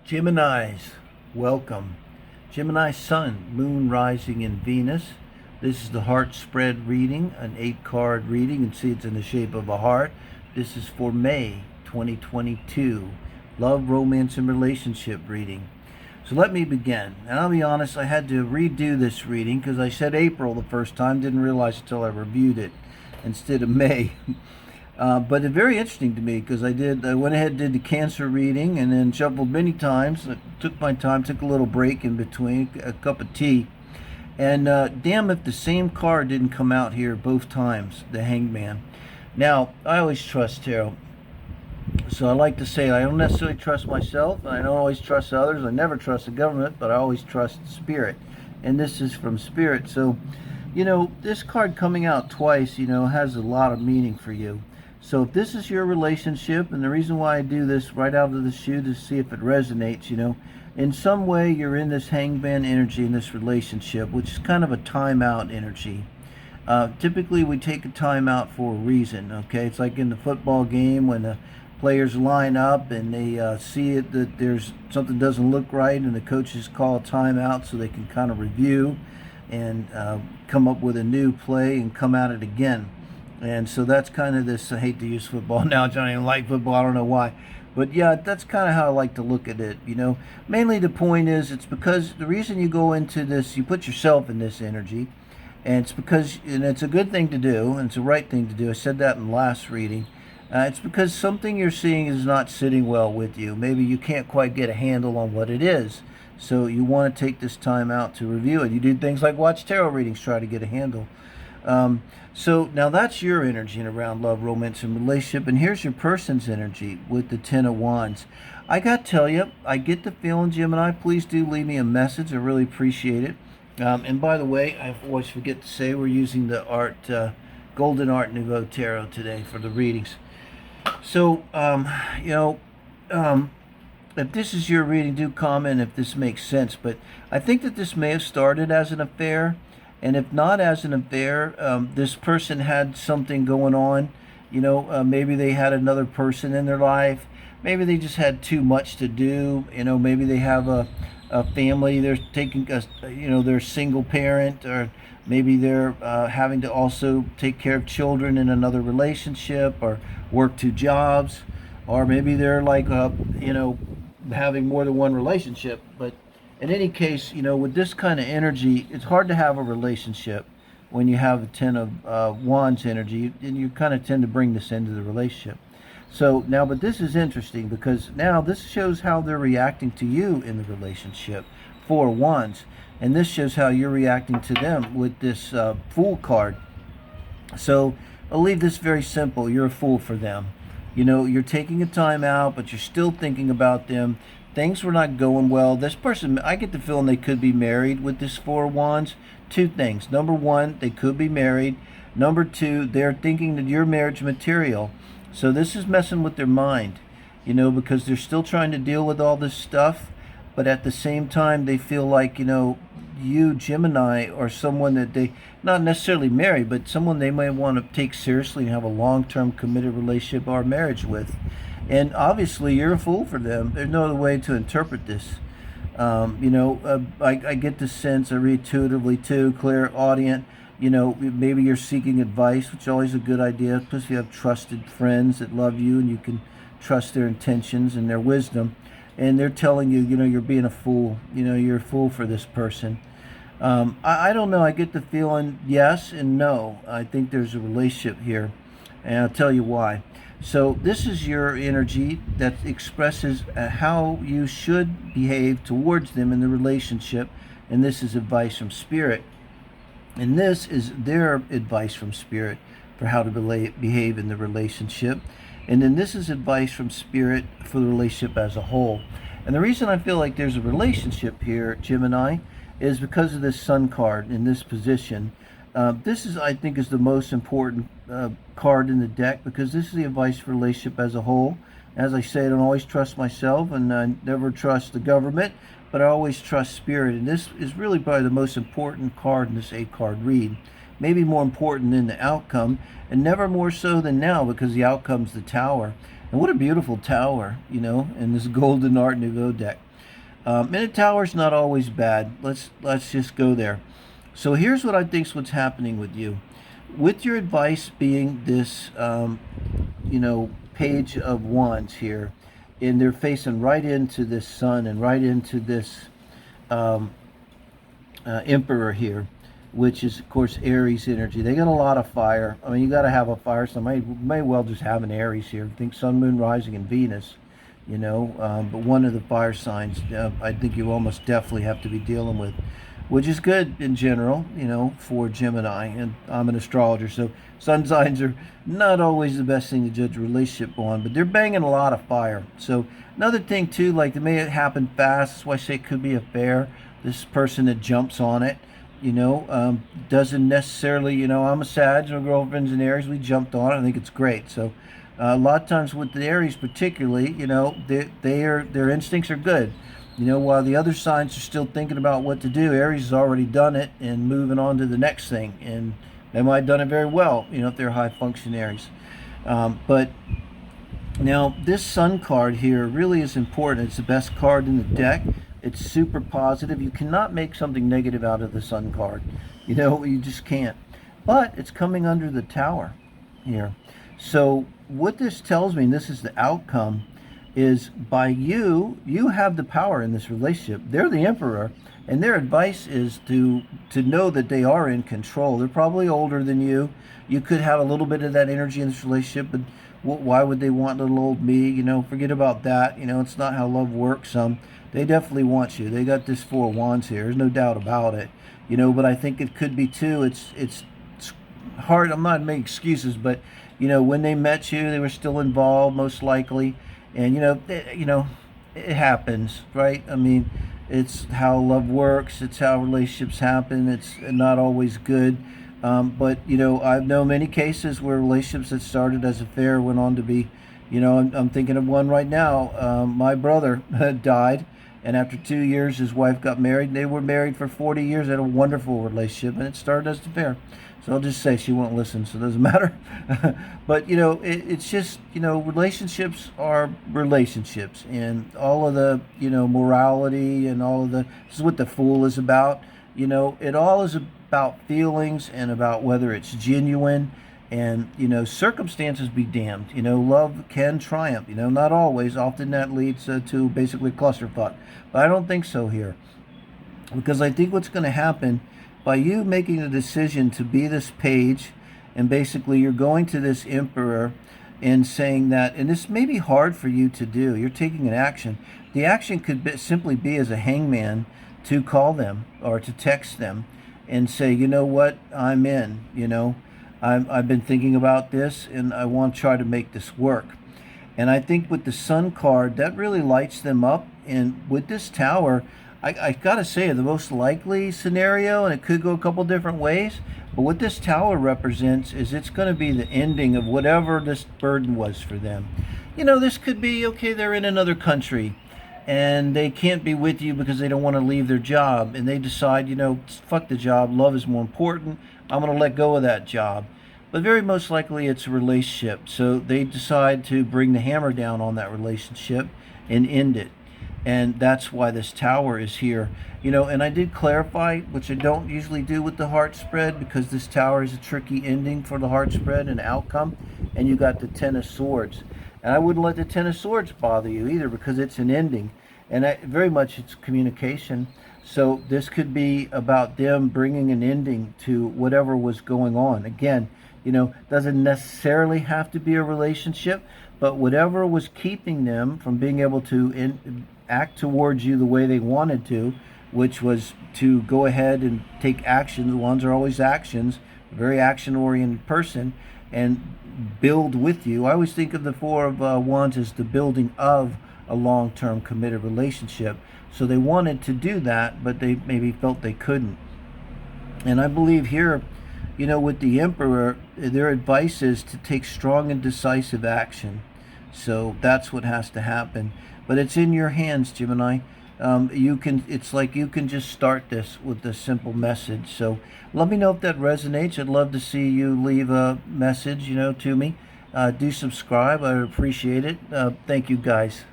Geminis, welcome. Gemini Sun, Moon rising in Venus. This is the heart spread reading, an 8-card reading. You can see it's in the shape of a heart. This is for May 2022. Love, romance, and relationship reading. So let me begin. And I'll be honest, I had to redo this reading because I said April the first time, didn't realize until I reviewed it instead of May. But it's very interesting to me because I went ahead and did the Cancer reading and then shuffled many times. I took my time, took a little break in between, a cup of tea. And damn if the same card didn't come out here both times, the Hangman. Now, I always trust tarot. So I like to say I don't necessarily trust myself, and I don't always trust others. I never trust the government, but I always trust Spirit. And this is from Spirit. So, this card coming out twice, has a lot of meaning for you. So if this is your relationship, and the reason why I do this right out of the chute is to see if it resonates, in some way you're in this hangman energy in this relationship, which is kind of a timeout energy. Typically we take a timeout for a reason, okay? It's like in the football game when the players line up and they see it that there's something doesn't look right and the coaches call a timeout so they can kind of review and come up with a new play and come at it again. And so that's kind of this, I hate to use football now, I don't even like football, I don't know why. But yeah, that's kind of how I like to look at it, Mainly the point is, it's because the reason you go into this, you put yourself in this energy, and it's because, and it's a good thing to do, and it's the right thing to do. I said that in the last reading. It's because something you're seeing is not sitting well with you. Maybe you can't quite get a handle on what it is. So you want to take this time out to review it. You do things like watch tarot readings, try to get a handle. So now that's your energy around love, romance, and relationship. And here's your person's energy with the Ten of Wands. I got to tell you, I get the feeling, Gemini, please do leave me a message. I really appreciate it. And by the way, I always forget to say we're using the Golden Art Nouveau Tarot today for the readings. So, if this is your reading, do comment if this makes sense. But I think that this may have started as an affair. And if not as an affair, this person had something going on. Maybe they had another person in their life. Maybe they just had too much to do. Maybe they have a family. They're taking, they're single parent, or maybe they're having to also take care of children in another relationship, or work 2 jobs, or maybe they're like, having more than one relationship. But in any case, with this kind of energy, it's hard to have a relationship when you have a Ten of Wands energy, and you kind of tend to bring this into the relationship. So now, but this is interesting because now this shows how they're reacting to you in the relationship, 4 Wands. And this shows how you're reacting to them with this Fool card. So I'll leave this very simple. You're a fool for them. You're taking a time out, but you're still thinking about them. Things were not going well. This person, I get the feeling they could be married with this 4 Wands. 2 things. Number 1, they could be married. Number 2, they're thinking that you're marriage material. So this is messing with their mind, because they're still trying to deal with all this stuff. But at the same time, they feel like, you, Gemini, are someone that they, not necessarily marry, but someone they might want to take seriously and have a long-term committed relationship or marriage with. And obviously, you're a fool for them. There's no other way to interpret this. I get the sense, I read intuitively too, clairaudient. Maybe you're seeking advice, which is always a good idea, because you have trusted friends that love you and you can trust their intentions and their wisdom. And they're telling you, you're being a fool. You're a fool for this person. I don't know. I get the feeling yes and no. I think there's a relationship here, and I'll tell you why. So this is your energy that expresses how you should behave towards them in the relationship, and this is advice from Spirit. And this is their advice from Spirit for how to behave in the relationship. And then this is advice from Spirit for the relationship as a whole. And the reason I feel like there's a relationship here, Gemini, is because of this Sun card in this position. This is, I think, is the most important card in the deck, because this is the advice for relationship as a whole. As I say, I don't always trust myself, and I never trust the government, but I always trust Spirit. And this is really probably the most important card in this 8-card read. Maybe more important than the outcome, and never more so than now, because the outcome's the Tower. And what a beautiful tower, in this Golden Art Nouveau deck. And the tower's not always bad. Let's just go there. So here's what I think's what's happening with you, with your advice being this, page of wands here, and they're facing right into this sun and right into this um, emperor here, which is of course Aries energy. They got a lot of fire. I mean, you got to have a fire. So may well just have an Aries here. I think Sun, Moon, Rising, and Venus. But one of the fire signs, I think you almost definitely have to be dealing with, which is good in general, for Gemini. And I'm an astrologer, so sun signs are not always the best thing to judge a relationship on, but they're banging a lot of fire. So another thing too, like it may happen fast. That's why I say it could be a affair. This person that jumps on it, doesn't necessarily, I'm a Sag, my girlfriend's an Aries, we jumped on it. I think it's great. So a lot of times with the Aries particularly, their instincts are good. While the other signs are still thinking about what to do, Aries has already done it and moving on to the next thing. And they might have done it very well, if they're high functionaries. But now this Sun card here really is important. It's the best card in the deck. It's super positive. You cannot make something negative out of the Sun card. You just can't. But it's coming under the Tower here. So what this tells me, and this is the outcome, is by you have the power in this relationship. They're the emperor, and their advice is to know that they are in control. They're probably older than you. You could have a little bit of that energy in this relationship, but why would they want little old me? Forget about that. It's not how love works. They definitely want you. They got this Four of Wands here. There's no doubt about it. But I think it could be too. It's hard. I'm not making excuses, but when they met you, they were still involved, most likely. And it happens, right? I mean, it's how love works. It's how relationships happen. It's not always good. But I've known many cases where relationships that started as affair went on to be, I'm thinking of one right now. My brother died, and after 2 years, his wife got married. They were married for 40 years. They had a wonderful relationship, and it started as an affair. So I'll just say she won't listen, so it doesn't matter. But it's just relationships are relationships, and all of the morality and all of this is what the Fool is about. It all is about feelings and about whether it's genuine. And circumstances be damned. Love can triumph. Not always. Often that leads to basically clusterfuck. But I don't think so here, because I think what's going to happen by you making the decision to be this page, and basically you're going to this emperor and saying that, and this may be hard for you to do. You're taking an action. The action could simply be as a hangman to call them or to text them and say, you know what, I'm in. I've been thinking about this, and I want to try to make this work. And I think with the Sun card, that really lights them up. And with this Tower, I got to say, the most likely scenario, and it could go a couple different ways, but what this Tower represents is it's going to be the ending of whatever this burden was for them. This could be, okay, they're in another country, and they can't be with you because they don't want to leave their job, and they decide, fuck the job, love is more important, I'm going to let go of that job. But very most likely it's a relationship, so they decide to bring the hammer down on that relationship and end it. And that's why this Tower is here. And I did clarify, which I don't usually do with the heart spread, because this Tower is a tricky ending for the heart spread and outcome. And you got the Ten of Swords. And I wouldn't let the Ten of Swords bother you either, because it's an ending. And very much it's communication. So this could be about them bringing an ending to whatever was going on. Again, doesn't necessarily have to be a relationship, but whatever was keeping them from being able to act towards you the way they wanted to, which was to go ahead and take action. The ones are always actions, a very action-oriented person, and build with you. I always think of the Four of Wands as the building of a long-term committed relationship. So they wanted to do that, but they maybe felt they couldn't. And I believe here, with the Emperor, their advice is to take strong and decisive action. So that's what has to happen. But it's in your hands, Gemini. It's like you can just start this with a simple message. So let me know if that resonates. I'd love to see you leave a message, to me. Do subscribe. I appreciate it. Thank you, guys.